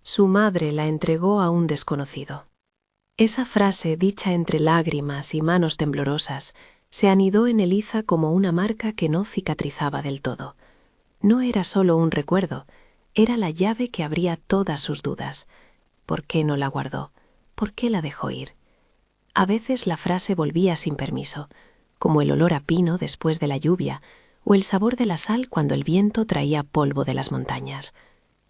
Su madre la entregó a un desconocido. Esa frase, dicha entre lágrimas y manos temblorosas, se anidó en Eliza como una marca que no cicatrizaba del todo. No era solo un recuerdo, era la llave que abría todas sus dudas. ¿Por qué no la guardó? ¿Por qué la dejó ir? A veces la frase volvía sin permiso, como el olor a pino después de la lluvia o el sabor de la sal cuando el viento traía polvo de las montañas.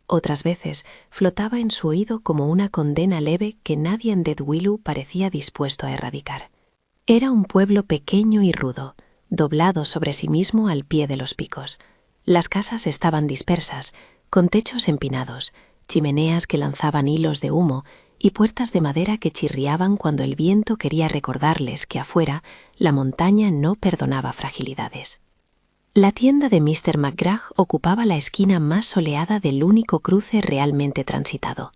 Otras veces flotaba en su oído como una condena leve que nadie en Dead Willow parecía dispuesto a erradicar. Era un pueblo pequeño y rudo, doblado sobre sí mismo al pie de los picos. Las casas estaban dispersas, con techos empinados, chimeneas que lanzaban hilos de humo y puertas de madera que chirriaban cuando el viento quería recordarles que afuera la montaña no perdonaba fragilidades. La tienda de Mr. McGrath ocupaba la esquina más soleada del único cruce realmente transitado.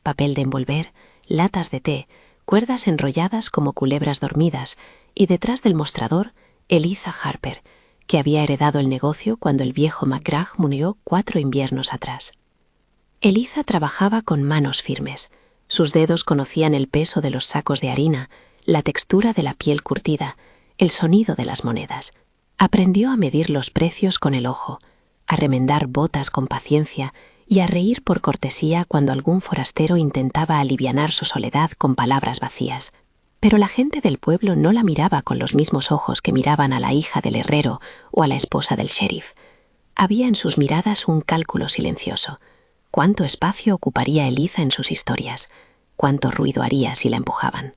Papel de envolver, latas de té, cuerdas enrolladas como culebras dormidas, y detrás del mostrador, Eliza Harper, que había heredado el negocio cuando el viejo McGrath murió 4 inviernos atrás. Eliza trabajaba con manos firmes. Sus dedos conocían el peso de los sacos de harina, la textura de la piel curtida, el sonido de las monedas. Aprendió a medir los precios con el ojo, a remendar botas con paciencia y a reír por cortesía cuando algún forastero intentaba alivianar su soledad con palabras vacías. Pero la gente del pueblo no la miraba con los mismos ojos que miraban a la hija del herrero o a la esposa del sheriff. Había en sus miradas un cálculo silencioso. ¿Cuánto espacio ocuparía Eliza en sus historias? ¿Cuánto ruido haría si la empujaban?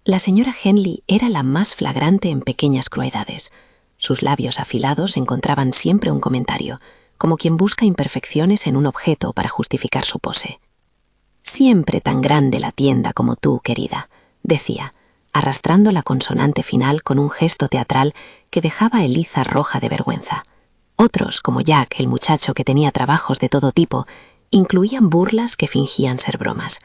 La señora Henley era la más flagrante en pequeñas crueldades. Sus labios afilados encontraban siempre un comentario, como quien busca imperfecciones en un objeto para justificar su pose. «Siempre tan grande la tienda como tú, querida», decía, arrastrando la consonante final con un gesto teatral que dejaba a Eliza roja de vergüenza. Otros, como Jack, el muchacho que tenía trabajos de todo tipo, incluían burlas que fingían ser bromas.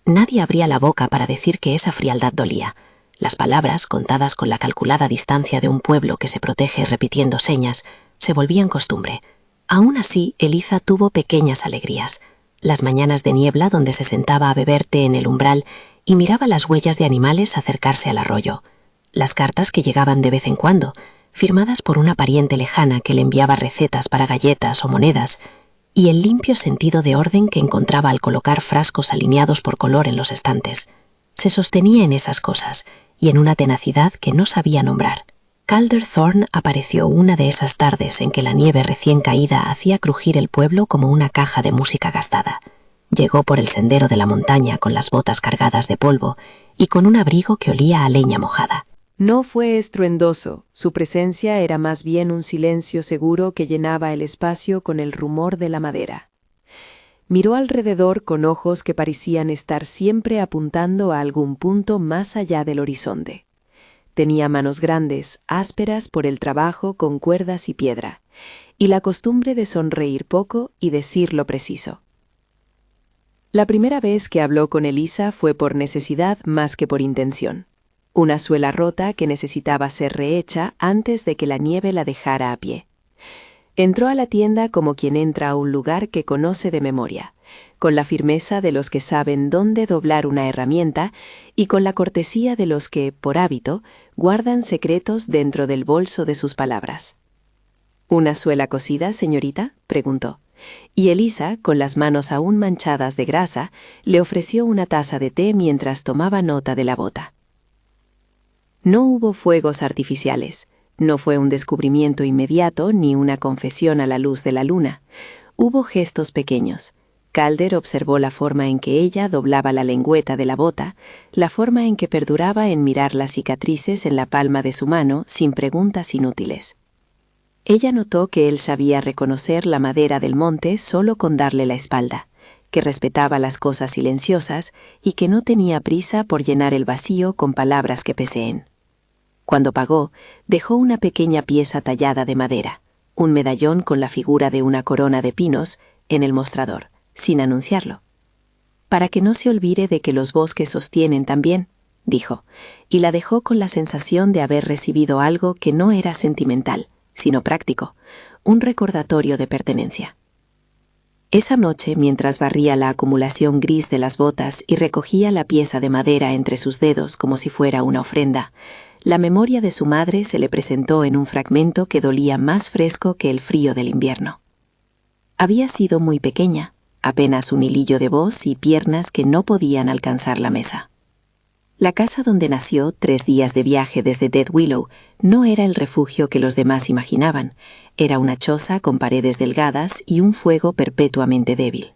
Nadie abría la boca para decir que esa frialdad dolía. Las palabras, contadas con la calculada distancia de un pueblo que se protege repitiendo señas, se volvían costumbre. Aún así, Eliza tuvo pequeñas alegrías. Las mañanas de niebla donde se sentaba a beber té en el umbral y miraba las huellas de animales acercarse al arroyo. Las cartas que llegaban de vez en cuando, firmadas por una pariente lejana que le enviaba recetas para galletas o monedas, y el limpio sentido de orden que encontraba al colocar frascos alineados por color en los estantes. Se sostenía en esas cosas y en una tenacidad que no sabía nombrar. Calder Thorne apareció una de esas tardes en que la nieve recién caída hacía crujir el pueblo como una caja de música gastada. Llegó por el sendero de la montaña con las botas cargadas de polvo y con un abrigo que olía a leña mojada. No fue estruendoso, su presencia era más bien un silencio seguro que llenaba el espacio con el rumor de la madera. Miró alrededor con ojos que parecían estar siempre apuntando a algún punto más allá del horizonte. Tenía manos grandes, ásperas por el trabajo con cuerdas y piedra, y la costumbre de sonreír poco y decir lo preciso. La primera vez que habló con Eliza fue por necesidad más que por intención. Una suela rota que necesitaba ser rehecha antes de que la nieve la dejara a pie. Entró a la tienda como quien entra a un lugar que conoce de memoria, con la firmeza de los que saben dónde doblar una herramienta y con la cortesía de los que, por hábito, guardan secretos dentro del bolso de sus palabras. ¿Una suela cosida, señorita?, preguntó, y Eliza, con las manos aún manchadas de grasa, le ofreció una taza de té mientras tomaba nota de la bota. No hubo fuegos artificiales. No fue un descubrimiento inmediato ni una confesión a la luz de la luna. Hubo gestos pequeños. Calder observó la forma en que ella doblaba la lengüeta de la bota, la forma en que perduraba en mirar las cicatrices en la palma de su mano sin preguntas inútiles. Ella notó que él sabía reconocer la madera del monte solo con darle la espalda, que respetaba las cosas silenciosas y que no tenía prisa por llenar el vacío con palabras que peseen. Cuando pagó, dejó una pequeña pieza tallada de madera, un medallón con la figura de una corona de pinos, en el mostrador, sin anunciarlo. «Para que no se olvide de que los bosques sostienen también», dijo, y la dejó con la sensación de haber recibido algo que no era sentimental, sino práctico, un recordatorio de pertenencia. Esa noche, mientras barría la acumulación gris de las botas y recogía la pieza de madera entre sus dedos como si fuera una ofrenda, la memoria de su madre se le presentó en un fragmento que dolía más fresco que el frío del invierno. Había sido muy pequeña, apenas un hilillo de voz y piernas que no podían alcanzar la mesa. La casa donde nació, 3 días de viaje desde Dead Willow, no era el refugio que los demás imaginaban. Era una choza con paredes delgadas y un fuego perpetuamente débil.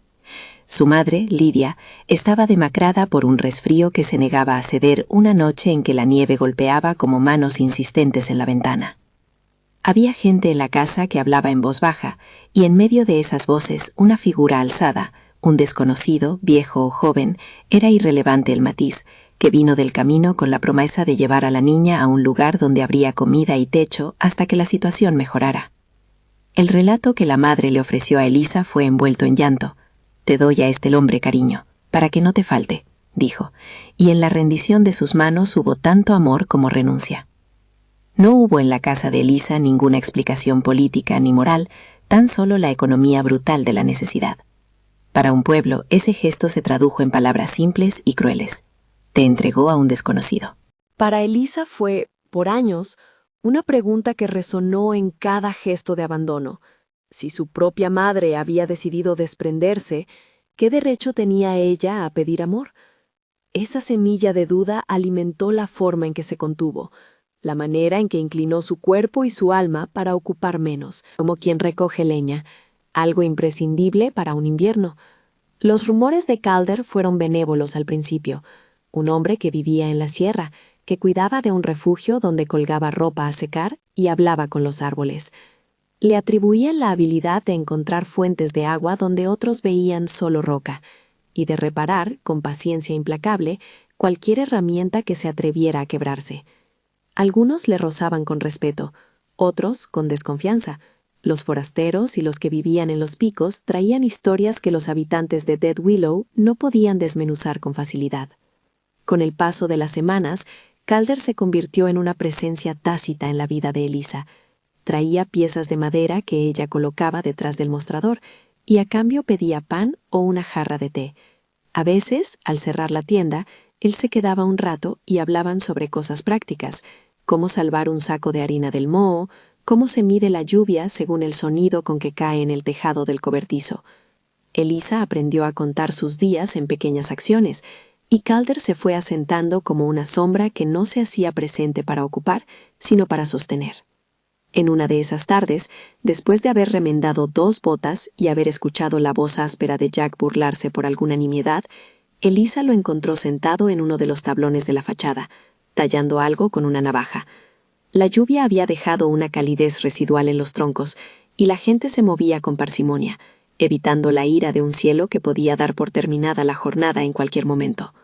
Su madre, Lydia, estaba demacrada por un resfrío que se negaba a ceder una noche en que la nieve golpeaba como manos insistentes en la ventana. Había gente en la casa que hablaba en voz baja, y en medio de esas voces una figura alzada, un desconocido, viejo o joven, era irrelevante el matiz, que vino del camino con la promesa de llevar a la niña a un lugar donde habría comida y techo hasta que la situación mejorara. El relato que la madre le ofreció a Elisa fue envuelto en llanto. «Te doy a este hombre, cariño, para que no te falte», dijo, y en la rendición de sus manos hubo tanto amor como renuncia. No hubo en la casa de Elisa ninguna explicación política ni moral, tan solo la economía brutal de la necesidad. Para un pueblo, ese gesto se tradujo en palabras simples y crueles. Te entregó a un desconocido. Para Elisa fue, por años, una pregunta que resonó en cada gesto de abandono. Si su propia madre había decidido desprenderse, ¿qué derecho tenía ella a pedir amor? Esa semilla de duda alimentó la forma en que se contuvo, la manera en que inclinó su cuerpo y su alma para ocupar menos, como quien recoge leña, algo imprescindible para un invierno. Los rumores de Calder fueron benévolos al principio. Un hombre que vivía en la sierra, que cuidaba de un refugio donde colgaba ropa a secar y hablaba con los árboles. Le atribuían la habilidad de encontrar fuentes de agua donde otros veían solo roca, y de reparar, con paciencia implacable, cualquier herramienta que se atreviera a quebrarse. Algunos le rozaban con respeto, otros con desconfianza. Los forasteros y los que vivían en los picos traían historias que los habitantes de Dead Willow no podían desmenuzar con facilidad. Con el paso de las semanas, Calder se convirtió en una presencia tácita en la vida de Elisa. Traía piezas de madera que ella colocaba detrás del mostrador y a cambio pedía pan o una jarra de té. A veces, al cerrar la tienda, él se quedaba un rato y hablaban sobre cosas prácticas, cómo salvar un saco de harina del moho, cómo se mide la lluvia según el sonido con que cae en el tejado del cobertizo. Elisa aprendió a contar sus días en pequeñas acciones, y Calder se fue asentando como una sombra que no se hacía presente para ocupar, sino para sostener. En una de esas tardes, después de haber remendado 2 botas y haber escuchado la voz áspera de Jack burlarse por alguna nimiedad, Elisa lo encontró sentado en uno de los tablones de la fachada, tallando algo con una navaja. La lluvia había dejado una calidez residual en los troncos, y la gente se movía con parsimonia, evitando la ira de un cielo que podía dar por terminada la jornada en cualquier momento.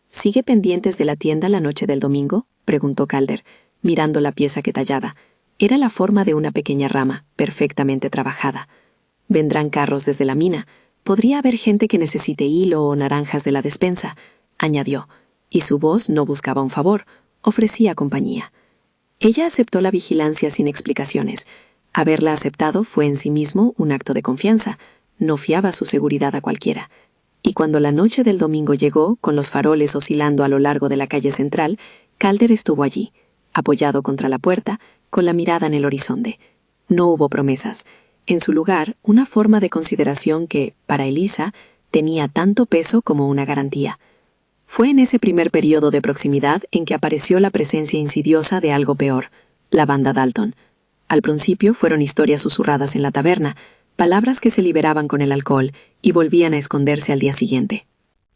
«¿Sigue pendientes de la tienda la noche del domingo?», preguntó Calder, mirando la pieza que tallaba. Era la forma de una pequeña rama, perfectamente trabajada. «Vendrán carros desde la mina. Podría haber gente que necesite hilo o naranjas de la despensa», añadió, y su voz no buscaba un favor, ofrecía compañía. Ella aceptó la vigilancia sin explicaciones. Haberla aceptado fue en sí mismo un acto de confianza. No fiaba su seguridad a cualquiera. Y cuando la noche del domingo llegó, con los faroles oscilando a lo largo de la calle central, Calder estuvo allí, apoyado contra la puerta, con la mirada en el horizonte. No hubo promesas. En su lugar, una forma de consideración que, para Elisa, tenía tanto peso como una garantía. Fue en ese primer periodo de proximidad en que apareció la presencia insidiosa de algo peor, la banda Dalton. Al principio fueron historias susurradas en la taberna, palabras que se liberaban con el alcohol y volvían a esconderse al día siguiente.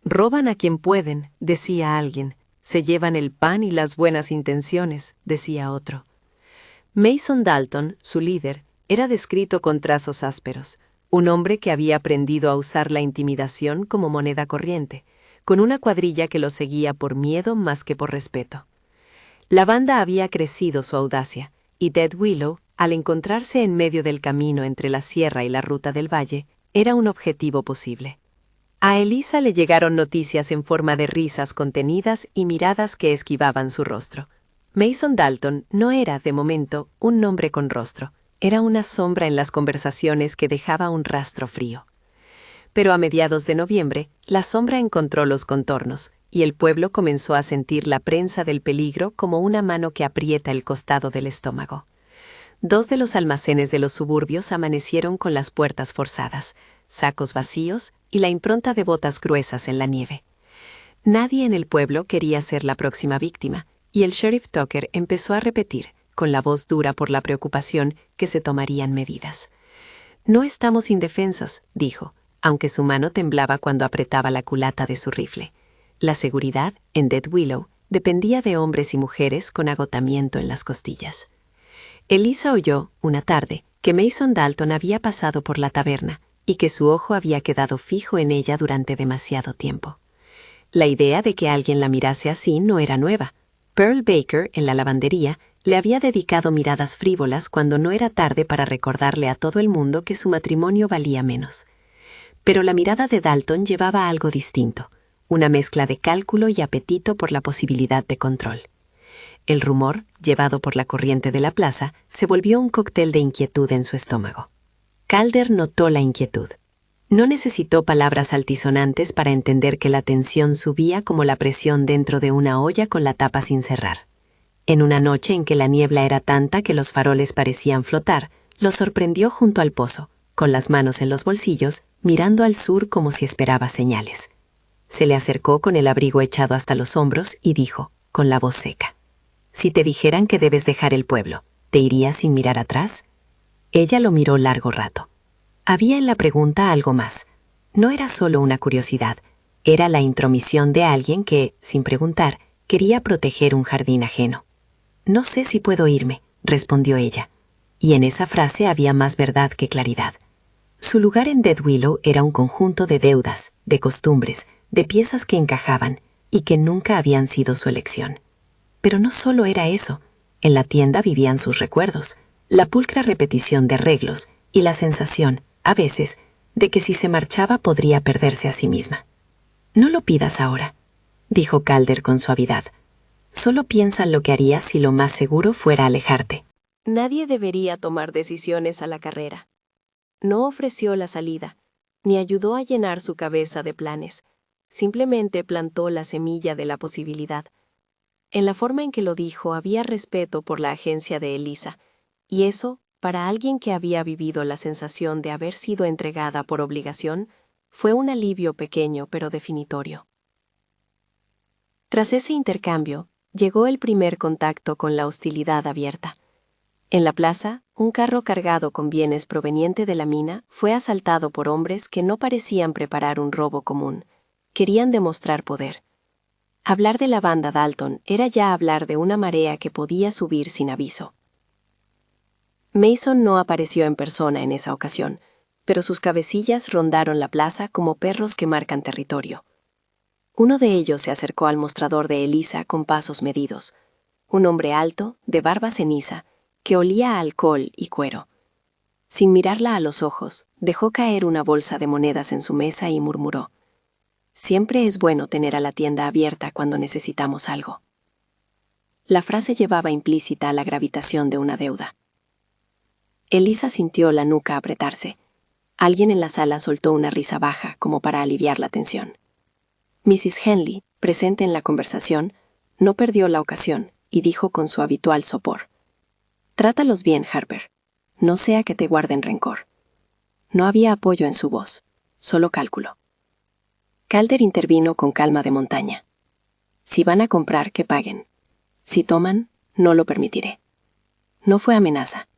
«Roban a quien pueden», decía alguien. «Se llevan el pan y las buenas intenciones», decía otro. Mason Dalton, su líder, era descrito con trazos ásperos, un hombre que había aprendido a usar la intimidación como moneda corriente, con una cuadrilla que lo seguía por miedo más que por respeto. La banda había crecido su audacia, y Dead Willow, al encontrarse en medio del camino entre la sierra y la ruta del valle, era un objetivo posible. A Elisa le llegaron noticias en forma de risas contenidas y miradas que esquivaban su rostro. Mason Dalton no era, de momento, un nombre con rostro. Era una sombra en las conversaciones que dejaba un rastro frío. Pero a mediados de noviembre, la sombra encontró los contornos, y el pueblo comenzó a sentir la prensa del peligro como una mano que aprieta el costado del estómago. 2 de los almacenes de los suburbios amanecieron con las puertas forzadas, sacos vacíos y la impronta de botas gruesas en la nieve. Nadie en el pueblo quería ser la próxima víctima, y el sheriff Tucker empezó a repetir, con la voz dura por la preocupación, que se tomarían medidas. «No estamos indefensos», dijo, aunque su mano temblaba cuando apretaba la culata de su rifle. La seguridad, en Dead Willow, dependía de hombres y mujeres con agotamiento en las costillas. Elisa oyó, una tarde, que Mason Dalton había pasado por la taberna y que su ojo había quedado fijo en ella durante demasiado tiempo. La idea de que alguien la mirase así no era nueva. Pearl Baker, en la lavandería, le había dedicado miradas frívolas cuando no era tarde para recordarle a todo el mundo que su matrimonio valía menos. Pero la mirada de Dalton llevaba algo distinto, una mezcla de cálculo y apetito por la posibilidad de control. El rumor, llevado por la corriente de la plaza, se volvió un cóctel de inquietud en su estómago. Calder notó la inquietud. No necesitó palabras altisonantes para entender que la tensión subía como la presión dentro de una olla con la tapa sin cerrar. En una noche en que la niebla era tanta que los faroles parecían flotar, lo sorprendió junto al pozo, con las manos en los bolsillos, mirando al sur como si esperaba señales. Se le acercó con el abrigo echado hasta los hombros y dijo, con la voz seca: «Si te dijeran que debes dejar el pueblo, ¿te irías sin mirar atrás?» Ella lo miró largo rato. Había en la pregunta algo más. No era solo una curiosidad, era la intromisión de alguien que, sin preguntar, quería proteger un jardín ajeno. «No sé si puedo irme», respondió ella. Y en esa frase había más verdad que claridad. Su lugar en Dead Willow era un conjunto de deudas, de costumbres, de piezas que encajaban y que nunca habían sido su elección. Pero no solo era eso. En la tienda vivían sus recuerdos, la pulcra repetición de arreglos y la sensación, a veces, de que si se marchaba podría perderse a sí misma. «No lo pidas ahora», dijo Calder con suavidad. «Solo piensa en lo que harías si lo más seguro fuera alejarte». Nadie debería tomar decisiones a la carrera. No ofreció la salida, ni ayudó a llenar su cabeza de planes. Simplemente plantó la semilla de la posibilidad. En la forma en que lo dijo había respeto por la agencia de Elisa, y eso, para alguien que había vivido la sensación de haber sido entregada por obligación, fue un alivio pequeño pero definitorio. Tras ese intercambio, llegó el primer contacto con la hostilidad abierta. En la plaza, un carro cargado con bienes proveniente de la mina fue asaltado por hombres que no parecían preparar un robo común. Querían demostrar poder. Hablar de la banda Dalton era ya hablar de una marea que podía subir sin aviso. Mason no apareció en persona en esa ocasión, pero sus cabecillas rondaron la plaza como perros que marcan territorio. Uno de ellos se acercó al mostrador de Elisa con pasos medidos. Un hombre alto, de barba ceniza, que olía a alcohol y cuero. Sin mirarla a los ojos, dejó caer una bolsa de monedas en su mesa y murmuró: «Siempre es bueno tener a la tienda abierta cuando necesitamos algo». La frase llevaba implícita la gravitación de una deuda. Elisa sintió la nuca apretarse. Alguien en la sala soltó una risa baja como para aliviar la tensión. Mrs. Henley, presente en la conversación, no perdió la ocasión y dijo con su habitual sopor: «Trátalos bien, Harper. No sea que te guarden rencor». No había apoyo en su voz, solo cálculo. Calder intervino con calma de montaña. «Si van a comprar, que paguen. Si toman, no lo permitiré». No fue amenaza.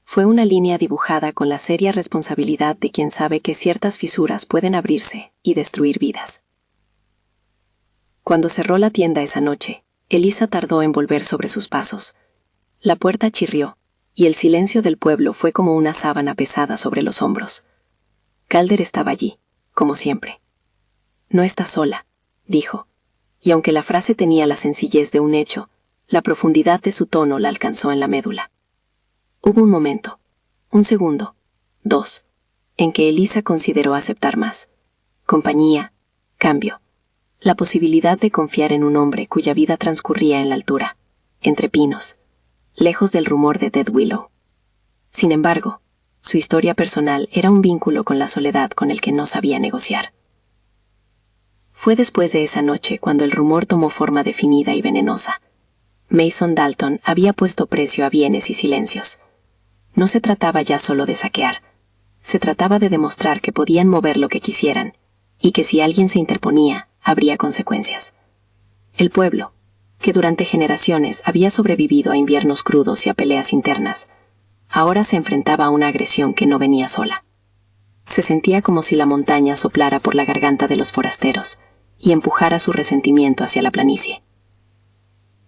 Fue una línea dibujada con la seria responsabilidad de quien sabe que ciertas fisuras pueden abrirse y destruir vidas. Cuando cerró la tienda esa noche, Elisa tardó en volver sobre sus pasos. La puerta chirrió, y el silencio del pueblo fue como una sábana pesada sobre los hombros. Calder estaba allí, como siempre. «No estás sola», dijo, y aunque la frase tenía la sencillez de un hecho, la profundidad de su tono la alcanzó en la médula. Hubo un momento, un segundo, 2, en que Elisa consideró aceptar más. Compañía, cambio, la posibilidad de confiar en un hombre cuya vida transcurría en la altura, entre pinos, lejos del rumor de Dead Willow. Sin embargo, Su historia personal era un vínculo con la soledad con el que no sabía negociar. Fue después de esa noche cuando el rumor tomó forma definida y venenosa. Mason Dalton había puesto precio a bienes y silencios. No se trataba ya solo de saquear. Se trataba de demostrar que podían mover lo que quisieran, y que si alguien se interponía, habría consecuencias. El pueblo, que durante generaciones había sobrevivido a inviernos crudos y a peleas internas, ahora se enfrentaba a una agresión que no venía sola. Se sentía como si la montaña soplara por la garganta de los forasteros y empujara su resentimiento hacia la planicie.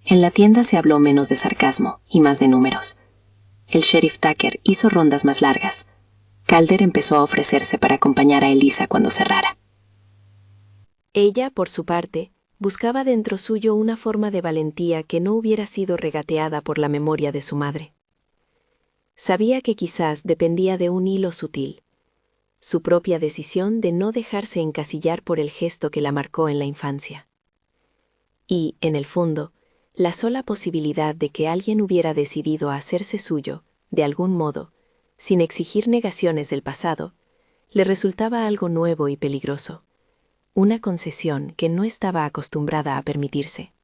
En la tienda se habló menos de sarcasmo y más de números. El sheriff Tucker hizo rondas más largas. Calder empezó a ofrecerse para acompañar a Elisa cuando cerrara. Ella, por su parte, buscaba dentro suyo una forma de valentía que no hubiera sido regateada por la memoria de su madre. Sabía que quizás dependía de un hilo sutil, su propia decisión de no dejarse encasillar por el gesto que la marcó en la infancia. Y, en el fondo, la sola posibilidad de que alguien hubiera decidido hacerse suyo, de algún modo, sin exigir negaciones del pasado, le resultaba algo nuevo y peligroso, una concesión que no estaba acostumbrada a permitirse.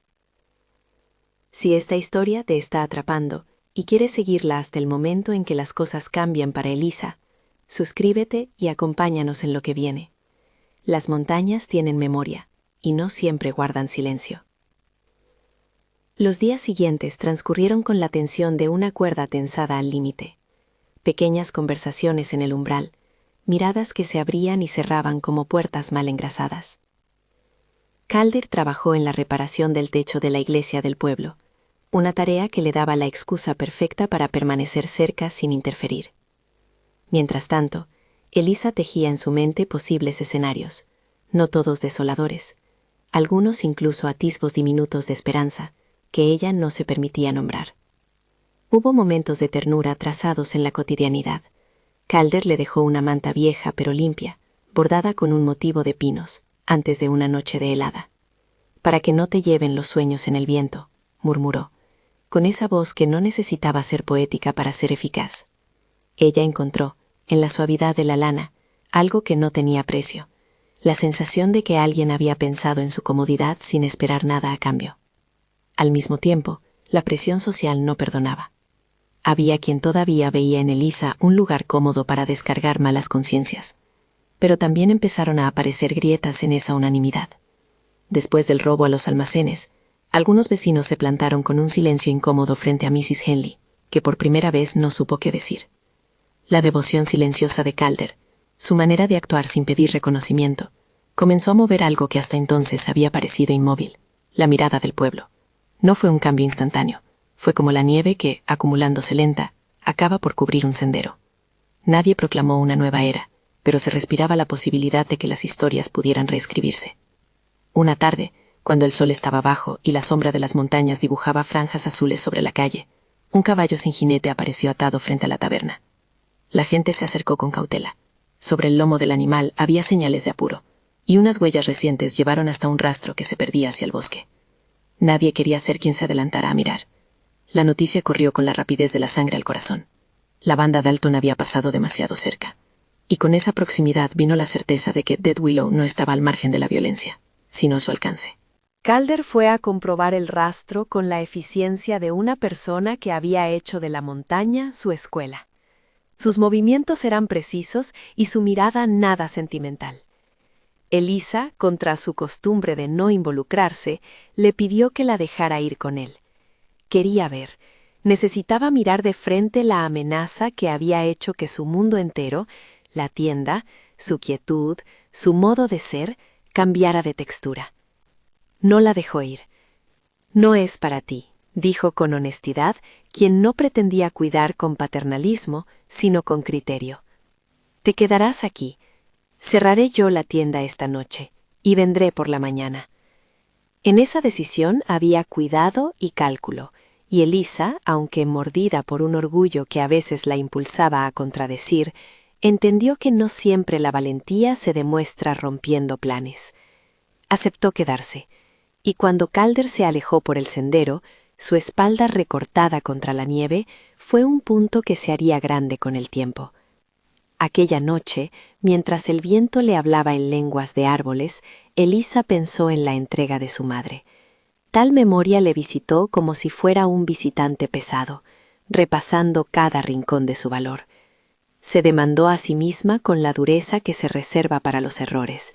Si esta historia te está atrapando y quieres seguirla hasta el momento en que las cosas cambian para Elisa, suscríbete y acompáñanos en lo que viene. Las montañas tienen memoria, y no siempre guardan silencio. Los días siguientes transcurrieron con la tensión de una cuerda tensada al límite. Pequeñas conversaciones en el umbral, miradas que se abrían y cerraban como puertas mal engrasadas. Calder trabajó en la reparación del techo de la iglesia del pueblo, una tarea que le daba la excusa perfecta para permanecer cerca sin interferir. Mientras tanto, Elisa tejía en su mente posibles escenarios, no todos desoladores, algunos incluso atisbos diminutos de esperanza, que ella no se permitía nombrar. Hubo momentos de ternura trazados en la cotidianidad. Calder le dejó una manta vieja pero limpia, bordada con un motivo de pinos, antes de una noche de helada. «Para que no te lleven los sueños en el viento», murmuró, con esa voz que no necesitaba ser poética para ser eficaz. Ella encontró, en la suavidad de la lana, algo que no tenía precio, la sensación de que alguien había pensado en su comodidad sin esperar nada a cambio. Al mismo tiempo, la presión social no perdonaba. Había quien todavía veía en Elisa un lugar cómodo para descargar malas conciencias. Pero también empezaron a aparecer grietas en esa unanimidad. Después del robo a los almacenes, algunos vecinos se plantaron con un silencio incómodo frente a Mrs. Henley, que por primera vez no supo qué decir. La devoción silenciosa de Calder, su manera de actuar sin pedir reconocimiento, comenzó a mover algo que hasta entonces había parecido inmóvil, la mirada del pueblo. No fue un cambio instantáneo, fue como la nieve que, acumulándose lenta, acaba por cubrir un sendero. Nadie proclamó una nueva era, pero se respiraba la posibilidad de que las historias pudieran reescribirse. Una tarde, cuando el sol estaba bajo y la sombra de las montañas dibujaba franjas azules sobre la calle, un caballo sin jinete apareció atado frente a la taberna. La gente se acercó con cautela. Sobre el lomo del animal había señales de apuro, y unas huellas recientes llevaron hasta un rastro que se perdía hacia el bosque. Nadie quería ser quien se adelantara a mirar. La noticia corrió con la rapidez de la sangre al corazón. La banda Dalton había pasado demasiado cerca. Y con esa proximidad vino la certeza de que Dead Willow no estaba al margen de la violencia, sino a su alcance. Calder fue a comprobar el rastro con la eficiencia de una persona que había hecho de la montaña su escuela. Sus movimientos eran precisos y su mirada nada sentimental. Elisa, contra su costumbre de no involucrarse, le pidió que la dejara ir con él. Quería ver, necesitaba mirar de frente la amenaza que había hecho que su mundo entero, la tienda, su quietud, su modo de ser, cambiara de textura. No la dejó ir. «No es para ti», dijo con honestidad, quien no pretendía cuidar con paternalismo, sino con criterio. «Te quedarás aquí. Cerraré yo la tienda esta noche, y vendré por la mañana». En esa decisión había cuidado y cálculo, y Elisa, aunque mordida por un orgullo que a veces la impulsaba a contradecir, entendió que no siempre la valentía se demuestra rompiendo planes. Aceptó quedarse, y cuando Calder se alejó por el sendero, su espalda recortada contra la nieve fue un punto que se haría grande con el tiempo. Aquella noche, mientras el viento le hablaba en lenguas de árboles, Elisa pensó en la entrega de su madre. Tal memoria le visitó como si fuera un visitante pesado, repasando cada rincón de su valor. Se demandó a sí misma con la dureza que se reserva para los errores.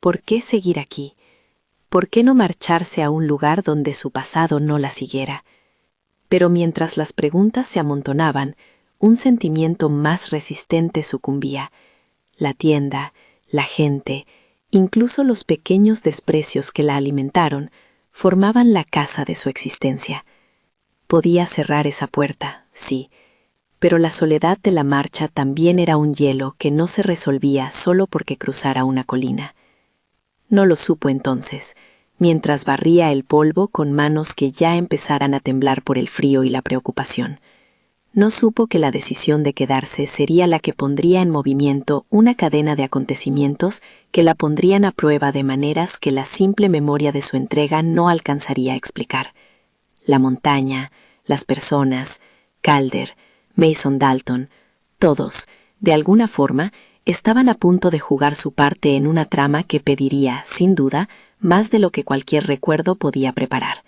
¿Por qué seguir aquí? ¿Por qué no marcharse a un lugar donde su pasado no la siguiera? Pero mientras las preguntas se amontonaban, un sentimiento más resistente sucumbía. La tienda, la gente, incluso los pequeños desprecios que la alimentaron, formaban la casa de su existencia. Podía cerrar esa puerta, sí, pero la soledad de la marcha también era un hielo que no se resolvía solo porque cruzara una colina. No lo supo entonces, mientras barría el polvo con manos que ya empezaran a temblar por el frío y la preocupación. No supo que la decisión de quedarse sería la que pondría en movimiento una cadena de acontecimientos que la pondrían a prueba de maneras que la simple memoria de su entrega no alcanzaría a explicar. La montaña, las personas, Calder, Mason Dalton, todos, de alguna forma, estaban a punto de jugar su parte en una trama que pediría, sin duda, más de lo que cualquier recuerdo podía preparar.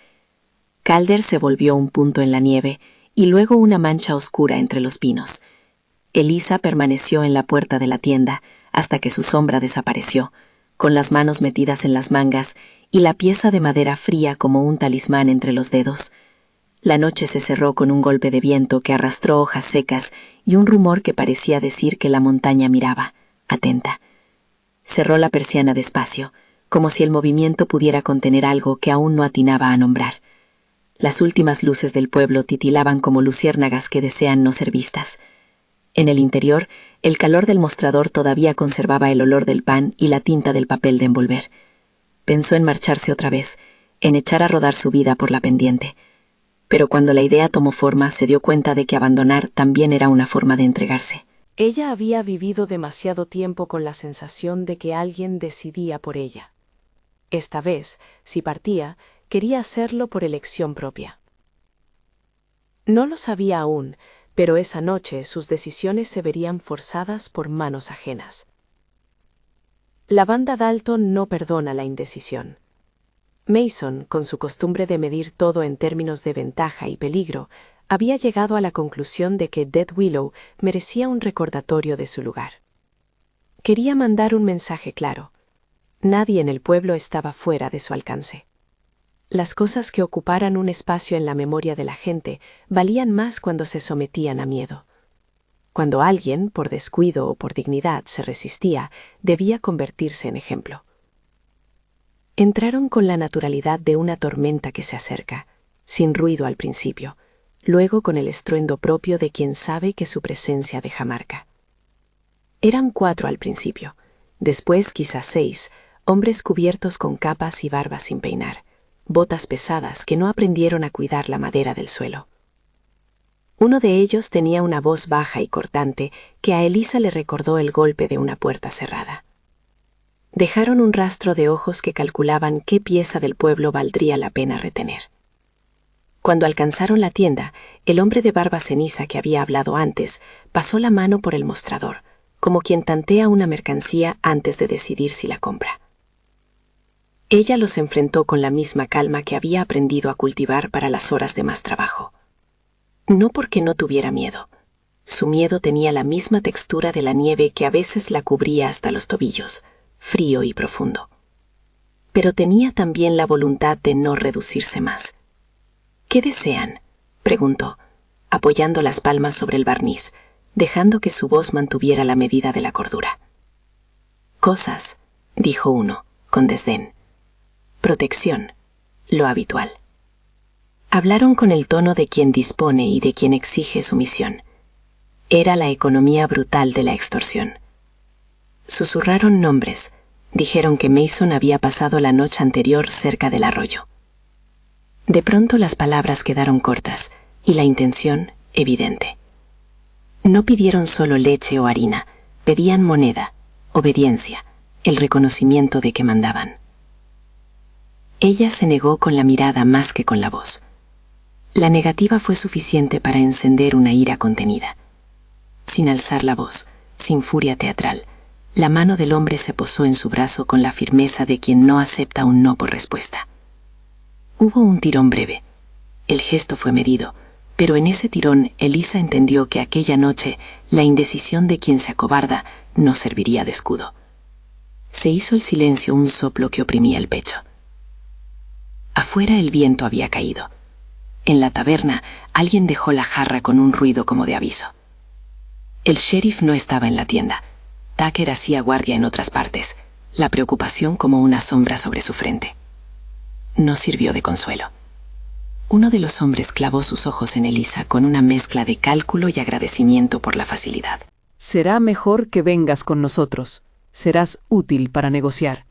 Calder se volvió un punto en la nieve y luego una mancha oscura entre los pinos. Elisa permaneció en la puerta de la tienda hasta que su sombra desapareció, con las manos metidas en las mangas y la pieza de madera fría como un talismán entre los dedos. La noche se cerró con un golpe de viento que arrastró hojas secas y un rumor que parecía decir que la montaña miraba, atenta. Cerró la persiana despacio, como si el movimiento pudiera contener algo que aún no atinaba a nombrar. Las últimas luces del pueblo titilaban como luciérnagas que desean no ser vistas. En el interior, el calor del mostrador todavía conservaba el olor del pan y la tinta del papel de envolver. Pensó en marcharse otra vez, en echar a rodar su vida por la pendiente. Pero cuando la idea tomó forma, se dio cuenta de que abandonar también era una forma de entregarse. Ella había vivido demasiado tiempo con la sensación de que alguien decidía por ella. Esta vez, si partía, quería hacerlo por elección propia. No lo sabía aún, pero esa noche sus decisiones se verían forzadas por manos ajenas. La banda Dalton no perdona la indecisión. Mason, con su costumbre de medir todo en términos de ventaja y peligro, había llegado a la conclusión de que Dead Willow merecía un recordatorio de su lugar. Quería mandar un mensaje claro. Nadie en el pueblo estaba fuera de su alcance. Las cosas que ocuparan un espacio en la memoria de la gente valían más cuando se sometían a miedo. Cuando alguien, por descuido o por dignidad, se resistía, debía convertirse en ejemplo. Entraron con la naturalidad de una tormenta que se acerca, sin ruido al principio, luego con el estruendo propio de quien sabe que su presencia deja marca. Eran 4 al principio, después quizás 6, hombres cubiertos con capas y barbas sin peinar, botas pesadas que no aprendieron a cuidar la madera del suelo. Uno de ellos tenía una voz baja y cortante que a Elisa le recordó el golpe de una puerta cerrada. Dejaron un rastro de ojos que calculaban qué pieza del pueblo valdría la pena retener. Cuando alcanzaron la tienda, el hombre de barba ceniza que había hablado antes pasó la mano por el mostrador, como quien tantea una mercancía antes de decidir si la compra. Ella los enfrentó con la misma calma que había aprendido a cultivar para las horas de más trabajo. No porque no tuviera miedo. Su miedo tenía la misma textura de la nieve que a veces la cubría hasta los tobillos, frío y profundo. Pero tenía también la voluntad de no reducirse más. ¿Qué desean?, preguntó, apoyando las palmas sobre el barniz, dejando que su voz mantuviera la medida de la cordura. Cosas, dijo uno, con desdén. Protección, lo habitual. Hablaron con el tono de quien dispone y de quien exige sumisión. Era la economía brutal de la extorsión. Susurraron nombres, dijeron que Mason había pasado la noche anterior cerca del arroyo. De pronto las palabras quedaron cortas y la intención evidente. No pidieron solo leche o harina, pedían moneda, obediencia, el reconocimiento de que mandaban. Ella se negó con la mirada más que con la voz. La negativa fue suficiente para encender una ira contenida. Sin alzar la voz, Sin furia teatral, la mano del hombre se posó en su brazo con la firmeza de quien no acepta un no por respuesta. Hubo un tirón breve. El gesto fue medido, pero en ese tirón Elisa entendió que aquella noche la indecisión de quien se acobarda no serviría de escudo. Se hizo el silencio un soplo que oprimía el pecho. Afuera el viento había caído. En la taberna alguien dejó la jarra con un ruido como de aviso. El sheriff no estaba en la tienda. Tucker hacía guardia en otras partes, la preocupación como una sombra sobre su frente. No sirvió de consuelo. Uno de los hombres clavó sus ojos en Elisa con una mezcla de cálculo y agradecimiento por la facilidad. Será mejor que vengas con nosotros. Serás útil para negociar.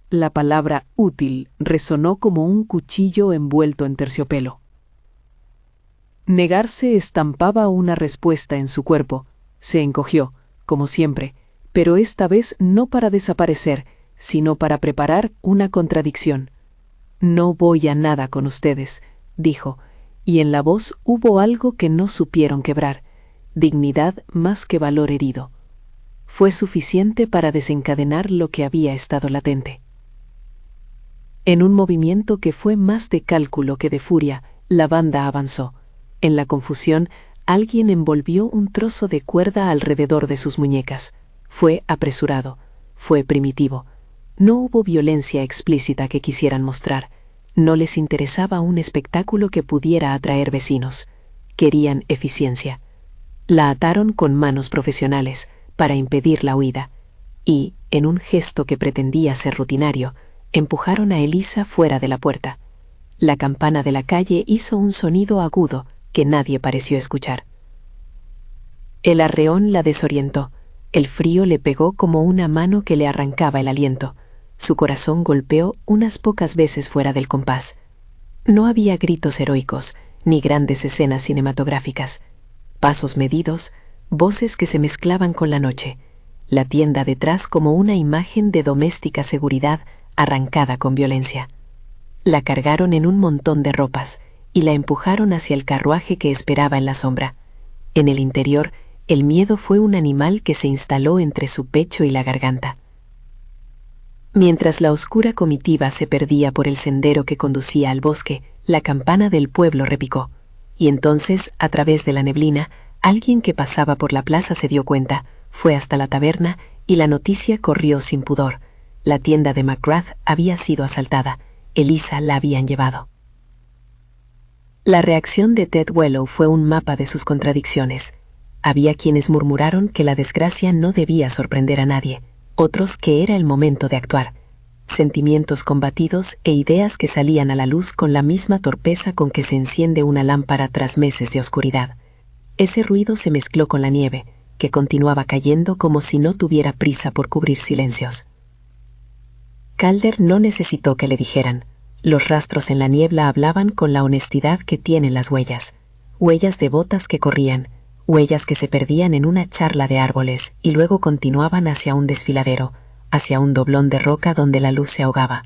La palabra útil resonó como un cuchillo envuelto en terciopelo. Negarse estampaba una respuesta en su cuerpo. Se encogió, como siempre, pero esta vez no para desaparecer, sino para preparar una contradicción. No voy a nada con ustedes, dijo, y en la voz hubo algo que no supieron quebrar, dignidad más que valor herido. Fue suficiente para desencadenar lo que había estado latente. En un movimiento que fue más de cálculo que de furia, la banda avanzó. En la confusión, alguien envolvió un trozo de cuerda alrededor de sus muñecas. Fue apresurado, fue primitivo. No hubo violencia explícita que quisieran mostrar. No les interesaba un espectáculo que pudiera atraer vecinos. Querían eficiencia. La ataron con manos profesionales para impedir la huida y, en un gesto que pretendía ser rutinario, empujaron a Elisa fuera de la puerta. La campana de la calle hizo un sonido agudo que nadie pareció escuchar. El arreón la desorientó. El frío le pegó como una mano que le arrancaba el aliento. Su corazón golpeó unas pocas veces fuera del compás. No había gritos heroicos, ni grandes escenas cinematográficas. Pasos medidos, voces que se mezclaban con la noche. La tienda detrás como una imagen de doméstica seguridad arrancada con violencia. La cargaron en un montón de ropas y la empujaron hacia el carruaje que esperaba en la sombra. En el interior, el miedo fue un animal que se instaló entre su pecho y la garganta. Mientras la oscura comitiva se perdía por el sendero que conducía al bosque, la campana del pueblo repicó. Y entonces, a través de la neblina, alguien que pasaba por la plaza se dio cuenta, fue hasta la taberna y la noticia corrió sin pudor. La tienda de McGrath había sido asaltada. Elisa la habían llevado. La reacción de Ted Wellow fue un mapa de sus contradicciones. Había quienes murmuraron que la desgracia no debía sorprender a nadie, otros que era el momento de actuar. Sentimientos combatidos e ideas que salían a la luz con la misma torpeza con que se enciende una lámpara tras meses de oscuridad. Ese ruido se mezcló con la nieve, que continuaba cayendo como si no tuviera prisa por cubrir silencios. Calder no necesitó que le dijeran. Los rastros en la niebla hablaban con la honestidad que tienen las huellas. Huellas de botas que corrían, huellas que se perdían en una charla de árboles y luego continuaban hacia un desfiladero, hacia un doblón de roca donde la luz se ahogaba.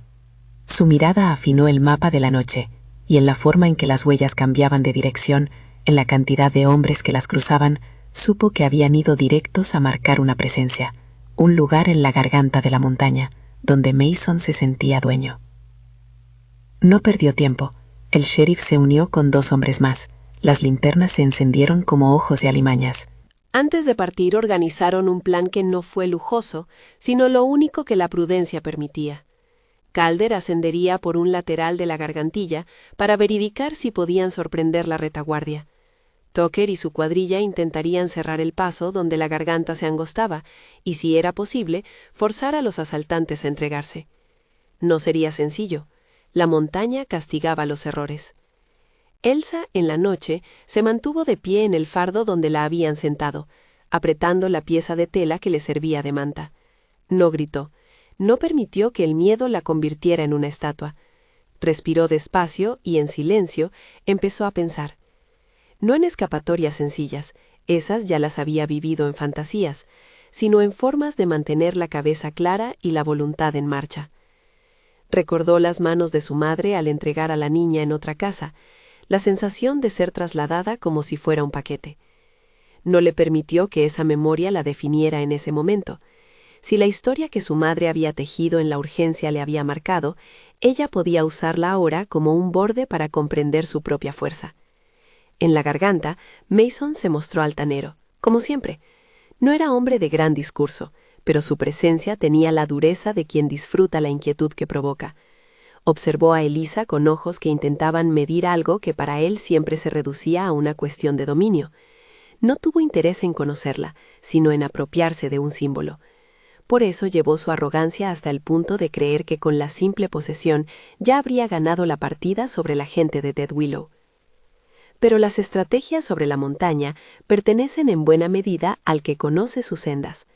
Su mirada afinó el mapa de la noche, y en la forma en que las huellas cambiaban de dirección, en la cantidad de hombres que las cruzaban, supo que habían ido directos a marcar una presencia, un lugar en la garganta de la montaña, donde Mason se sentía dueño. No perdió tiempo. El sheriff se unió con 2 hombres más. Las linternas se encendieron como ojos de alimañas. Antes de partir organizaron un plan que no fue lujoso, sino lo único que la prudencia permitía. Calder ascendería por un lateral de la gargantilla para verificar si podían sorprender la retaguardia. Tucker y su cuadrilla intentarían cerrar el paso donde la garganta se angostaba y, si era posible, forzar a los asaltantes a entregarse. No sería sencillo. La montaña castigaba los errores. Elsa, en la noche, se mantuvo de pie en el fardo donde la habían sentado, apretando la pieza de tela que le servía de manta. No gritó. No permitió que el miedo la convirtiera en una estatua. Respiró despacio y, en silencio, empezó a pensar. No en escapatorias sencillas, esas ya las había vivido en fantasías, sino en formas de mantener la cabeza clara y la voluntad en marcha. Recordó las manos de su madre al entregar a la niña en otra casa, la sensación de ser trasladada como si fuera un paquete. no le permitió que esa memoria la definiera en ese momento. Si la historia que su madre había tejido en la urgencia le había marcado, ella podía usarla ahora como un borde para comprender su propia fuerza. En la garganta, Mason se mostró altanero, como siempre. No era hombre de gran discurso, pero su presencia tenía la dureza de quien disfruta la inquietud que provoca. Observó a Elisa con ojos que intentaban medir algo que para él siempre se reducía a una cuestión de dominio. No tuvo interés en conocerla, sino en apropiarse de un símbolo. Por eso llevó su arrogancia hasta el punto de creer que con la simple posesión ya habría ganado la partida sobre la gente de Dead Willow. Pero las estrategias sobre la montaña pertenecen en buena medida al que conoce sus sendas.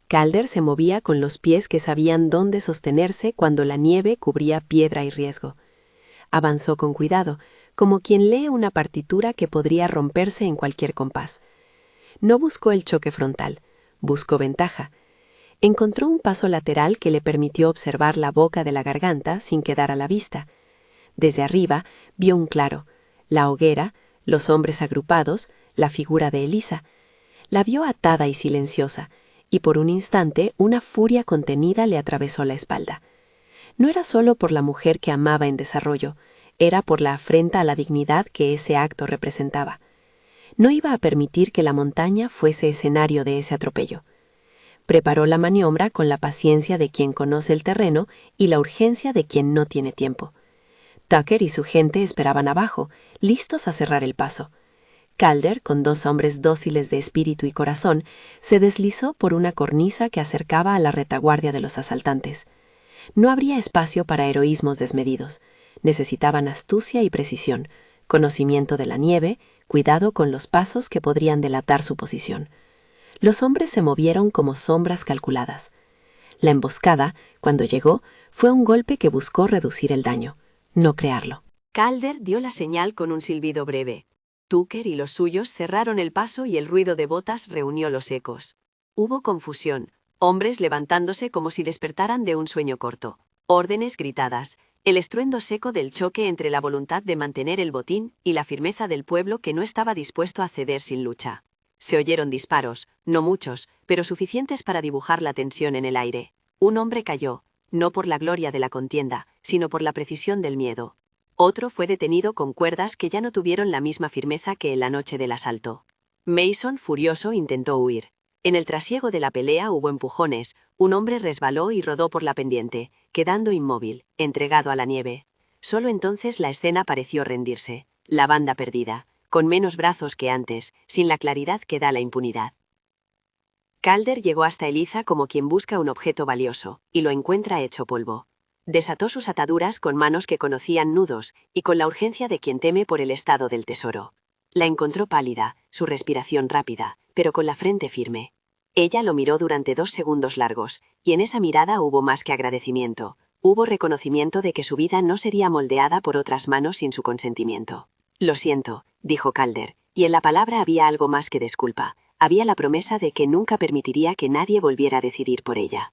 Calder se movía con los pies que sabían dónde sostenerse cuando la nieve cubría piedra y riesgo. Avanzó con cuidado, como quien lee una partitura que podría romperse en cualquier compás. No buscó el choque frontal, buscó ventaja. Encontró un paso lateral que le permitió observar la boca de la garganta sin quedar a la vista. Desde arriba vio un claro, la hoguera, los hombres agrupados, la figura de Elisa. La vio atada y silenciosa, y por un instante una furia contenida le atravesó la espalda. No era solo por la mujer que amaba en desarrollo, era por la afrenta a la dignidad que ese acto representaba. No iba a permitir que la montaña fuese escenario de ese atropello. Preparó la maniobra con la paciencia de quien conoce el terreno y la urgencia de quien no tiene tiempo. Tucker y su gente esperaban abajo, listos a cerrar el paso. Calder, con 2 hombres dóciles de espíritu y corazón, se deslizó por una cornisa que acercaba a la retaguardia de los asaltantes. No habría espacio para heroísmos desmedidos. Necesitaban astucia y precisión, conocimiento de la nieve, cuidado con los pasos que podrían delatar su posición. Los hombres se movieron como sombras calculadas. La emboscada, cuando llegó, fue un golpe que buscó reducir el daño, no crearlo. Calder dio la señal con un silbido breve. Tucker y los suyos cerraron el paso y el ruido de botas reunió los ecos. Hubo confusión, hombres levantándose como si despertaran de un sueño corto, órdenes gritadas, el estruendo seco del choque entre la voluntad de mantener el botín y la firmeza del pueblo que no estaba dispuesto a ceder sin lucha. Se oyeron disparos, no muchos, pero suficientes para dibujar la tensión en el aire. Un hombre cayó, no por la gloria de la contienda, sino por la precisión del miedo. Otro fue detenido con cuerdas que ya no tuvieron la misma firmeza que en la noche del asalto. Mason, furioso, intentó huir. En el trasiego de la pelea hubo empujones, un hombre resbaló y rodó por la pendiente, quedando inmóvil, entregado a la nieve. Solo entonces la escena pareció rendirse, la banda perdida, con menos brazos que antes, sin la claridad que da la impunidad. Calder llegó hasta Elisa como quien busca un objeto valioso, y lo encuentra hecho polvo. Desató sus ataduras con manos que conocían nudos y con la urgencia de quien teme por el estado del tesoro. La encontró pálida, su respiración rápida, pero con la frente firme. Ella lo miró durante 2 segundos largos, y en esa mirada hubo más que agradecimiento. Hubo reconocimiento de que su vida no sería moldeada por otras manos sin su consentimiento. «Lo siento», dijo Calder, y en la palabra había algo más que disculpa. Había la promesa de que nunca permitiría que nadie volviera a decidir por ella.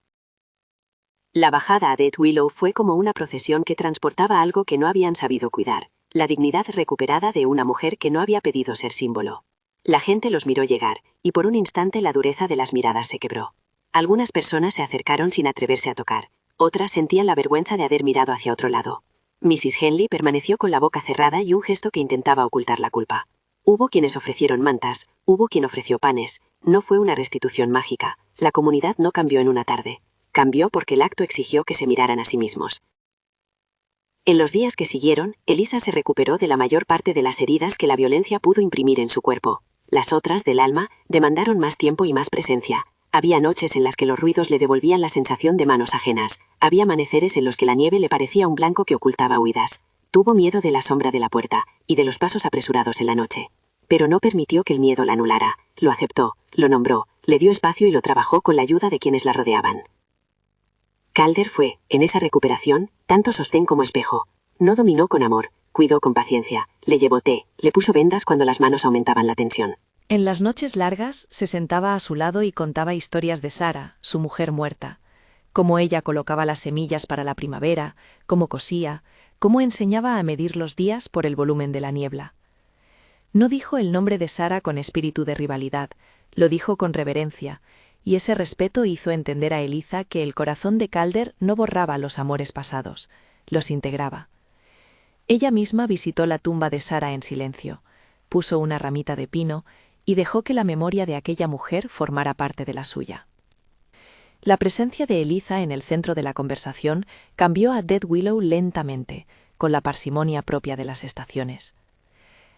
La bajada a Dead Willow fue como una procesión que transportaba algo que no habían sabido cuidar, la dignidad recuperada de una mujer que no había pedido ser símbolo. La gente los miró llegar, y por un instante la dureza de las miradas se quebró. Algunas personas se acercaron sin atreverse a tocar, otras sentían la vergüenza de haber mirado hacia otro lado. Mrs. Henley permaneció con la boca cerrada y un gesto que intentaba ocultar la culpa. Hubo quienes ofrecieron mantas, hubo quien ofreció panes. No fue una restitución mágica, la comunidad no cambió en una tarde. Cambió porque el acto exigió que se miraran a sí mismos. En los días que siguieron, Elisa se recuperó de la mayor parte de las heridas que la violencia pudo imprimir en su cuerpo. Las otras, del alma, demandaron más tiempo y más presencia. Había noches en las que los ruidos le devolvían la sensación de manos ajenas. Había amaneceres en los que la nieve le parecía un blanco que ocultaba huidas. Tuvo miedo de la sombra de la puerta y de los pasos apresurados en la noche. Pero no permitió que el miedo la anulara. Lo aceptó, lo nombró, le dio espacio y lo trabajó con la ayuda de quienes la rodeaban. Calder fue, en esa recuperación, tanto sostén como espejo. No dominó con amor, cuidó con paciencia, le llevó té, le puso vendas cuando las manos aumentaban la tensión. En las noches largas se sentaba a su lado y contaba historias de Sara, su mujer muerta, cómo ella colocaba las semillas para la primavera, cómo cosía, cómo enseñaba a medir los días por el volumen de la niebla. No dijo el nombre de Sara con espíritu de rivalidad, lo dijo con reverencia, y ese respeto hizo entender a Eliza que el corazón de Calder no borraba los amores pasados, los integraba. Ella misma visitó la tumba de Sara en silencio, puso una ramita de pino y dejó que la memoria de aquella mujer formara parte de la suya. La presencia de Eliza en el centro de la conversación cambió a Dead Willow lentamente, con la parsimonia propia de las estaciones.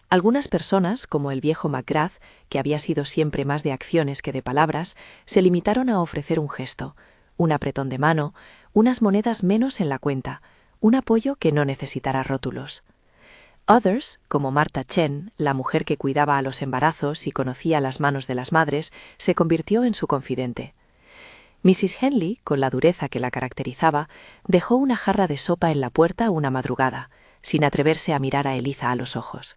Algunas personas, como el viejo McGrath, que había sido siempre más de acciones que de palabras, se limitaron a ofrecer un gesto, un apretón de mano, unas monedas menos en la cuenta, un apoyo que no necesitara rótulos. Others, como Martha Chen, la mujer que cuidaba a los embarazos y conocía las manos de las madres, se convirtió en su confidente. Mrs. Henley, con la dureza que la caracterizaba, dejó una jarra de sopa en la puerta una madrugada, sin atreverse a mirar a Eliza a los ojos.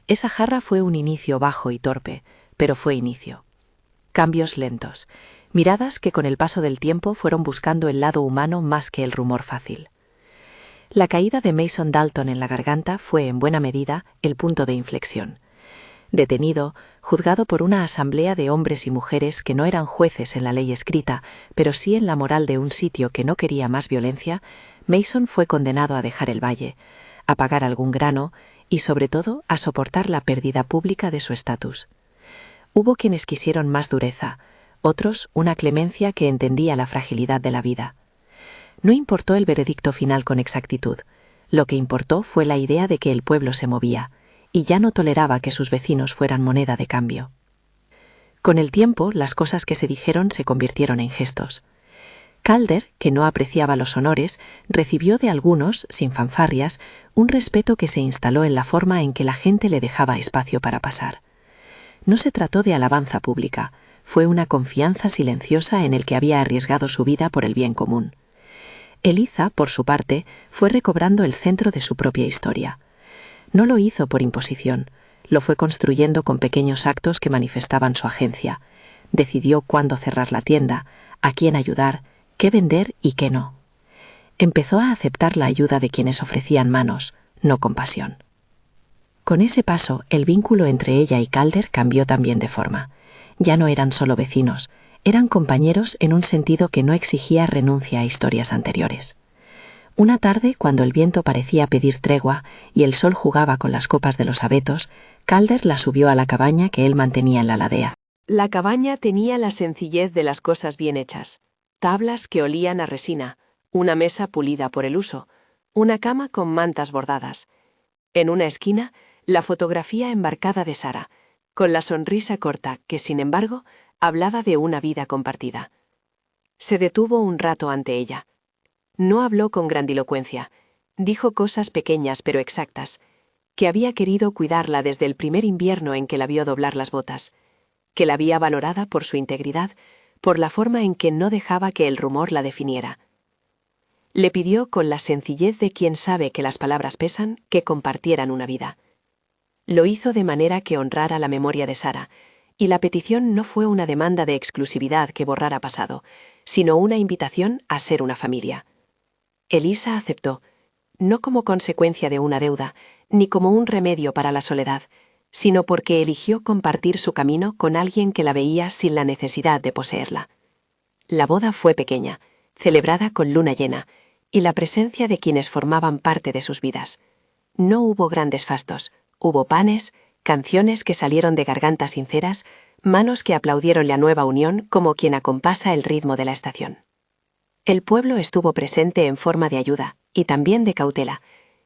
Esa jarra fue un inicio bajo y torpe, pero fue inicio. Cambios lentos, miradas que con el paso del tiempo fueron buscando el lado humano más que el rumor fácil. La caída de Mason Dalton en la garganta fue, en buena medida, el punto de inflexión. Detenido, juzgado por una asamblea de hombres y mujeres que no eran jueces en la ley escrita, pero sí en la moral de un sitio que no quería más violencia, Mason fue condenado a dejar el valle, a pagar algún grano y, sobre todo, a soportar la pérdida pública de su estatus. Hubo quienes quisieron más dureza, otros una clemencia que entendía la fragilidad de la vida. No importó el veredicto final con exactitud, lo que importó fue la idea de que el pueblo se movía, y ya no toleraba que sus vecinos fueran moneda de cambio. Con el tiempo, las cosas que se dijeron se convirtieron en gestos. Calder, que no apreciaba los honores, recibió de algunos, sin fanfarrias, un respeto que se instaló en la forma en que la gente le dejaba espacio para pasar. No se trató de alabanza pública, fue una confianza silenciosa en el que había arriesgado su vida por el bien común. Eliza, por su parte, fue recobrando el centro de su propia historia. No lo hizo por imposición, lo fue construyendo con pequeños actos que manifestaban su agencia. Decidió cuándo cerrar la tienda, a quién ayudar, qué vender y qué no. Empezó a aceptar la ayuda de quienes ofrecían manos, no compasión. Con ese paso, el vínculo entre ella y Calder cambió también de forma. Ya no eran solo vecinos, eran compañeros en un sentido que no exigía renuncia a historias anteriores. Una tarde, cuando el viento parecía pedir tregua y el sol jugaba con las copas de los abetos, Calder la subió a la cabaña que él mantenía en la ladea. La cabaña tenía la sencillez de las cosas bien hechas. Tablas que olían a resina, una mesa pulida por el uso, una cama con mantas bordadas. En una esquina, la fotografía embarcada de Sara, con la sonrisa corta que, sin embargo, hablaba de una vida compartida. Se detuvo un rato ante ella. No habló con grandilocuencia. Dijo cosas pequeñas pero exactas, que había querido cuidarla desde el primer invierno en que la vio doblar las botas, que la había valorada por su integridad, por la forma en que no dejaba que el rumor la definiera. Le pidió con la sencillez de quien sabe que las palabras pesan que compartieran una vida. Lo hizo de manera que honrara la memoria de Sara, y la petición no fue una demanda de exclusividad que borrara pasado, sino una invitación a ser una familia. Elisa aceptó, no como consecuencia de una deuda, ni como un remedio para la soledad, sino porque eligió compartir su camino con alguien que la veía sin la necesidad de poseerla. La boda fue pequeña, celebrada con luna llena, y la presencia de quienes formaban parte de sus vidas. No hubo grandes fastos, hubo panes, canciones que salieron de gargantas sinceras, manos que aplaudieron la nueva unión como quien acompasa el ritmo de la estación. El pueblo estuvo presente en forma de ayuda y también de cautela.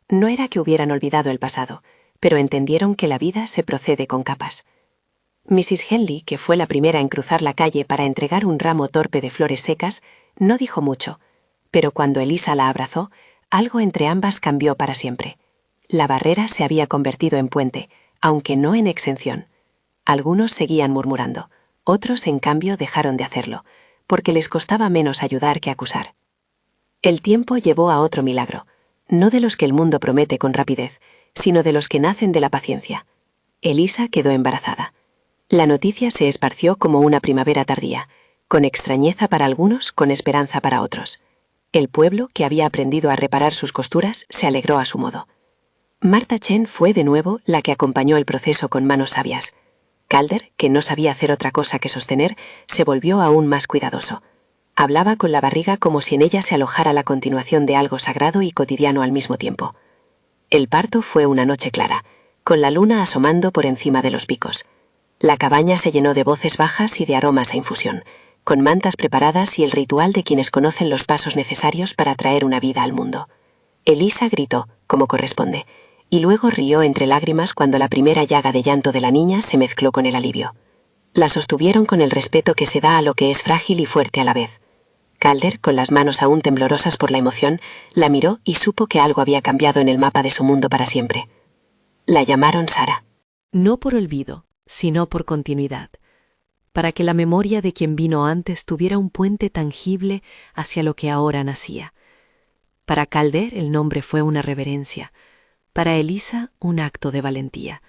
No era que hubieran olvidado el pasado, pero entendieron que la vida se procede con capas. Mrs. Henley, que fue la primera en cruzar la calle para entregar un ramo torpe de flores secas, no dijo mucho, pero cuando Elisa la abrazó, algo entre ambas cambió para siempre. La barrera se había convertido en puente, aunque no en exención. Algunos seguían murmurando, otros, en cambio, dejaron de hacerlo, porque les costaba menos ayudar que acusar. El tiempo llevó a otro milagro, no de los que el mundo promete con rapidez, sino de los que nacen de la paciencia. Elisa quedó embarazada. La noticia se esparció como una primavera tardía, con extrañeza para algunos, con esperanza para otros. El pueblo, que había aprendido a reparar sus costuras, se alegró a su modo. Martha Chen fue de nuevo la que acompañó el proceso con manos sabias. Calder, que no sabía hacer otra cosa que sostener, se volvió aún más cuidadoso. Hablaba con la barriga como si en ella se alojara la continuación de algo sagrado y cotidiano al mismo tiempo. El parto fue una noche clara, con la luna asomando por encima de los picos. La cabaña se llenó de voces bajas y de aromas a infusión, con mantas preparadas y el ritual de quienes conocen los pasos necesarios para traer una vida al mundo. Elisa gritó, como corresponde, y luego rió entre lágrimas cuando la primera llaga de llanto de la niña se mezcló con el alivio. La sostuvieron con el respeto que se da a lo que es frágil y fuerte a la vez. Calder, con las manos aún temblorosas por la emoción, la miró y supo que algo había cambiado en el mapa de su mundo para siempre. La llamaron Sara. No por olvido, sino por continuidad, para que la memoria de quien vino antes tuviera un puente tangible hacia lo que ahora nacía. Para Calder el nombre fue una reverencia, para Elisa un acto de valentía.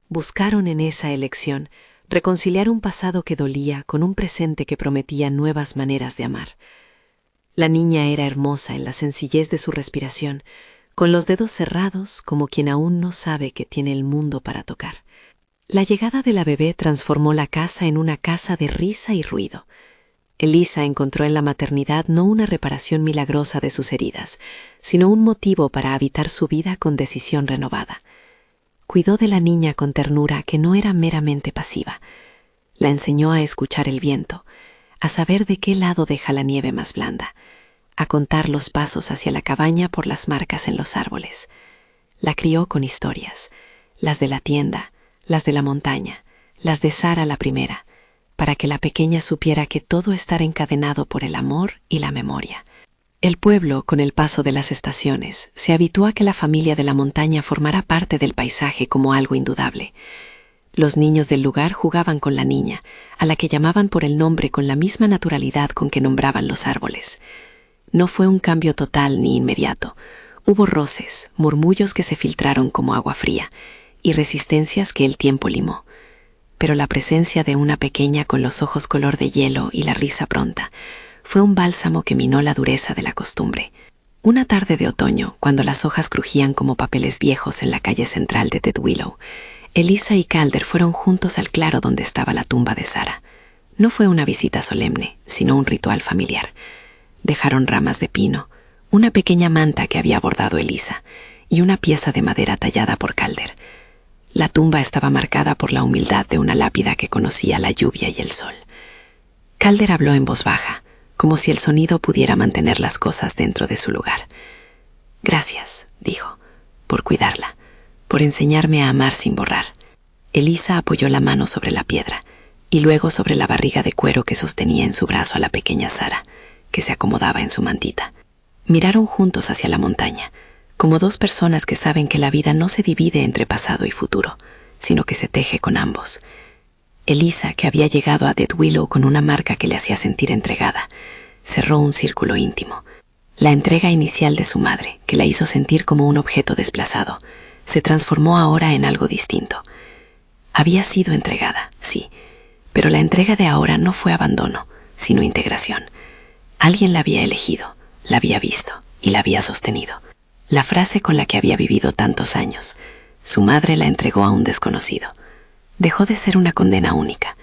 Buscaron en esa elección reconciliar un pasado que dolía con un presente que prometía nuevas maneras de amar. La niña era hermosa en la sencillez de su respiración, con los dedos cerrados como quien aún no sabe que tiene el mundo para tocar. La llegada de la bebé transformó la casa en una casa de risa y ruido. Elisa encontró en la maternidad no una reparación milagrosa de sus heridas, sino un motivo para habitar su vida con decisión renovada. Cuidó de la niña con ternura que no era meramente pasiva. La enseñó a escuchar el viento, a saber de qué lado deja la nieve más blanda, a contar los pasos hacia la cabaña por las marcas en los árboles. La crió con historias, las de la tienda, las de la montaña, las de Sara la primera, para que la pequeña supiera que todo estará encadenado por el amor y la memoria. El pueblo, con el paso de las estaciones, se habituó a que la familia de la montaña formara parte del paisaje como algo indudable. Los niños del lugar jugaban con la niña, a la que llamaban por el nombre con la misma naturalidad con que nombraban los árboles. No fue un cambio total ni inmediato. Hubo roces, murmullos que se filtraron como agua fría, y resistencias que el tiempo limó. Pero la presencia de una pequeña con los ojos color de hielo y la risa pronta fue un bálsamo que minó la dureza de la costumbre. Una tarde de otoño, cuando las hojas crujían como papeles viejos en la calle central de Dead Willow, Elisa y Calder fueron juntos al claro donde estaba la tumba de Sara. No fue una visita solemne, sino un ritual familiar. Dejaron ramas de pino, una pequeña manta que había bordado Elisa y una pieza de madera tallada por Calder. La tumba estaba marcada por la humildad de una lápida que conocía la lluvia y el sol. Calder habló en voz baja, como si el sonido pudiera mantener las cosas dentro de su lugar. «Gracias», dijo, «por cuidarla, por enseñarme a amar sin borrar». Elisa apoyó la mano sobre la piedra y luego sobre la barriga de cuero que sostenía en su brazo a la pequeña Sara, que se acomodaba en su mantita. Miraron juntos hacia la montaña, como dos personas que saben que la vida no se divide entre pasado y futuro, sino que se teje con ambos. Elisa, que había llegado a Dead Willow con una marca que le hacía sentir entregada, cerró un círculo íntimo. La entrega inicial de su madre, que la hizo sentir como un objeto desplazado, se transformó ahora en algo distinto. Había sido entregada, sí, pero la entrega de ahora no fue abandono, sino integración. Alguien la había elegido, la había visto y la había sostenido. La frase con la que había vivido tantos años, su madre la entregó a un desconocido. Dejó de ser una condena única,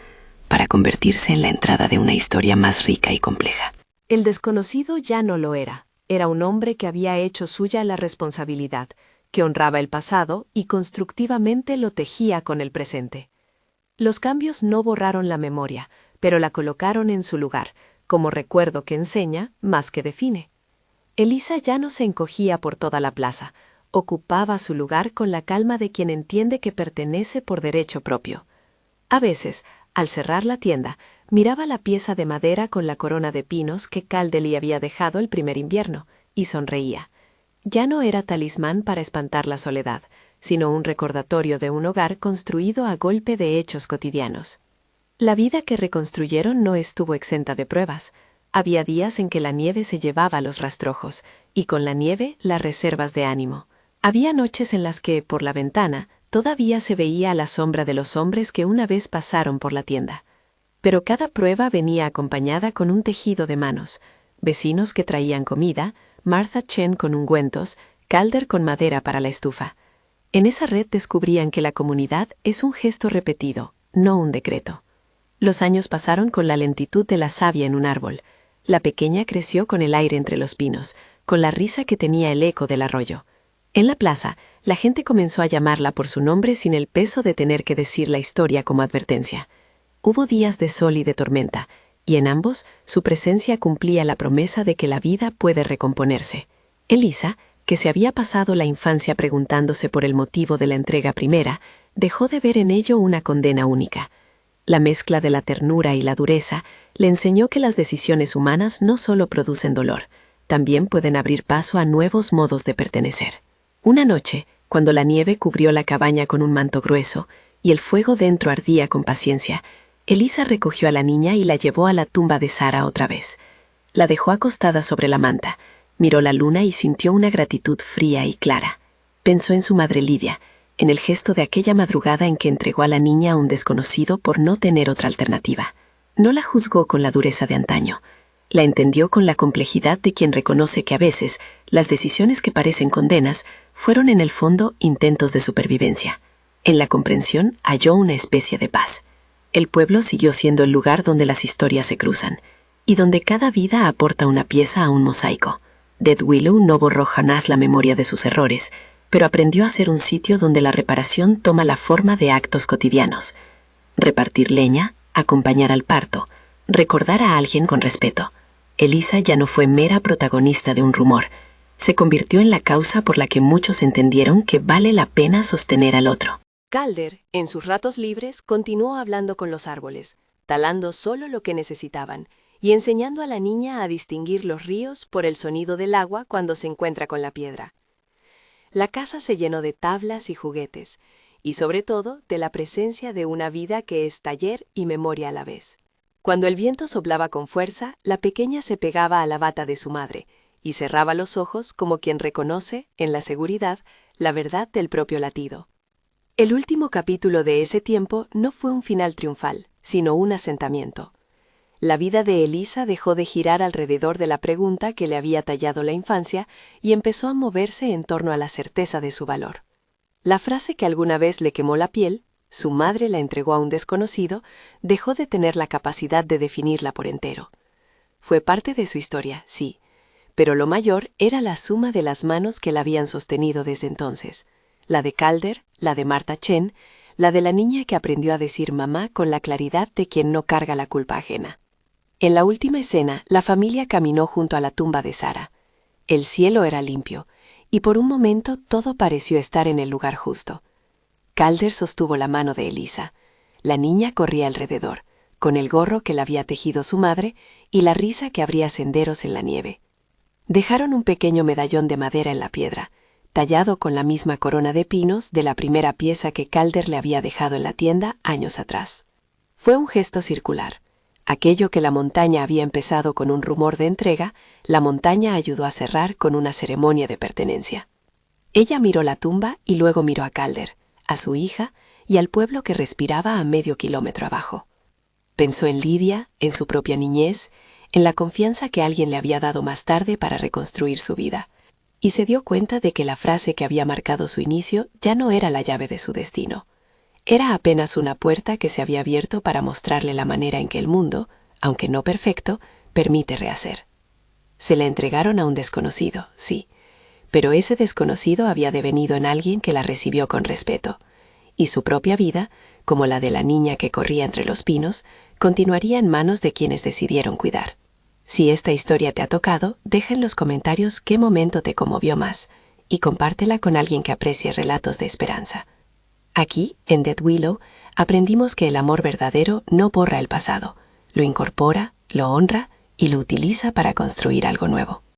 para convertirse en la entrada de una historia más rica y compleja. El desconocido ya no lo era. Era un hombre que había hecho suya la responsabilidad, que honraba el pasado y constructivamente lo tejía con el presente. Los cambios no borraron la memoria, pero la colocaron en su lugar, como recuerdo que enseña más que define. Elisa ya no se encogía por toda la plaza, ocupaba su lugar con la calma de quien entiende que pertenece por derecho propio. A veces, al cerrar la tienda, miraba la pieza de madera con la corona de pinos que Calder le había dejado el primer invierno, y sonreía. Ya no era talismán para espantar la soledad, sino un recordatorio de un hogar construido a golpe de hechos cotidianos. La vida que reconstruyeron no estuvo exenta de pruebas. Había días en que la nieve se llevaba los rastrojos, y con la nieve las reservas de ánimo. Había noches en las que, por la ventana, todavía se veía a la sombra de los hombres que una vez pasaron por la tienda. Pero cada prueba venía acompañada con un tejido de manos, vecinos que traían comida, Martha Chen con ungüentos, Calder con madera para la estufa. En esa red descubrían que la comunidad es un gesto repetido, no un decreto. Los años pasaron con la lentitud de la savia en un árbol. La pequeña creció con el aire entre los pinos, con la risa que tenía el eco del arroyo. En la plaza, la gente comenzó a llamarla por su nombre sin el peso de tener que decir la historia como advertencia. Hubo días de sol y de tormenta, y en ambos su presencia cumplía la promesa de que la vida puede recomponerse. Elisa, que se había pasado la infancia preguntándose por el motivo de la entrega primera, dejó de ver en ello una condena única. La mezcla de la ternura y la dureza le enseñó que las decisiones humanas no solo producen dolor, también pueden abrir paso a nuevos modos de pertenecer. Una noche, cuando la nieve cubrió la cabaña con un manto grueso y el fuego dentro ardía con paciencia, Elisa recogió a la niña y la llevó a la tumba de Sara otra vez. La dejó acostada sobre la manta, miró la luna y sintió una gratitud fría y clara. Pensó en su madre Lidia, en el gesto de aquella madrugada en que entregó a la niña a un desconocido por no tener otra alternativa. No la juzgó con la dureza de antaño. La entendió con la complejidad de quien reconoce que a veces las decisiones que parecen condenas fueron en el fondo intentos de supervivencia. En la comprensión halló una especie de paz. El pueblo siguió siendo el lugar donde las historias se cruzan, y donde cada vida aporta una pieza a un mosaico. Dead Willow no borró jamás la memoria de sus errores, pero aprendió a ser un sitio donde la reparación toma la forma de actos cotidianos. Repartir leña, acompañar al parto, recordar a alguien con respeto. Elisa ya no fue mera protagonista de un rumor. Se convirtió en la causa por la que muchos entendieron que vale la pena sostener al otro. Calder, en sus ratos libres, continuó hablando con los árboles, talando solo lo que necesitaban y enseñando a la niña a distinguir los ríos por el sonido del agua cuando se encuentra con la piedra. La casa se llenó de tablas y juguetes, y sobre todo de la presencia de una vida que es taller y memoria a la vez. Cuando el viento soplaba con fuerza, la pequeña se pegaba a la bata de su madre y cerraba los ojos como quien reconoce, en la seguridad, la verdad del propio latido. El último capítulo de ese tiempo no fue un final triunfal, sino un asentamiento. La vida de Elisa dejó de girar alrededor de la pregunta que le había tallado la infancia y empezó a moverse en torno a la certeza de su valor. La frase que alguna vez le quemó la piel, su madre la entregó a un desconocido, dejó de tener la capacidad de definirla por entero. Fue parte de su historia, sí, pero lo mayor era la suma de las manos que la habían sostenido desde entonces. La de Calder, la de Marta Chen, la de la niña que aprendió a decir mamá con la claridad de quien no carga la culpa ajena. En la última escena, la familia caminó junto a la tumba de Sara. El cielo era limpio, y por un momento todo pareció estar en el lugar justo. Calder sostuvo la mano de Elisa. La niña corría alrededor, con el gorro que le había tejido su madre y la risa que abría senderos en la nieve. Dejaron un pequeño medallón de madera en la piedra, tallado con la misma corona de pinos de la primera pieza que Calder le había dejado en la tienda años atrás. Fue un gesto circular. Aquello que la montaña había empezado con un rumor de entrega, la montaña ayudó a cerrar con una ceremonia de pertenencia. Ella miró la tumba y luego miró a Calder, a su hija y al pueblo que respiraba a medio kilómetro abajo. Pensó en Lidia, en su propia niñez, en la confianza que alguien le había dado más tarde para reconstruir su vida, y se dio cuenta de que la frase que había marcado su inicio ya no era la llave de su destino. Era apenas una puerta que se había abierto para mostrarle la manera en que el mundo, aunque no perfecto, permite rehacer. Se la entregaron a un desconocido, sí, pero ese desconocido había devenido en alguien que la recibió con respeto, y su propia vida, como la de la niña que corría entre los pinos, continuaría en manos de quienes decidieron cuidar. Si esta historia te ha tocado, deja en los comentarios qué momento te conmovió más y compártela con alguien que aprecie relatos de esperanza. Aquí, en Dead Willow, aprendimos que el amor verdadero no borra el pasado, lo incorpora, lo honra y lo utiliza para construir algo nuevo.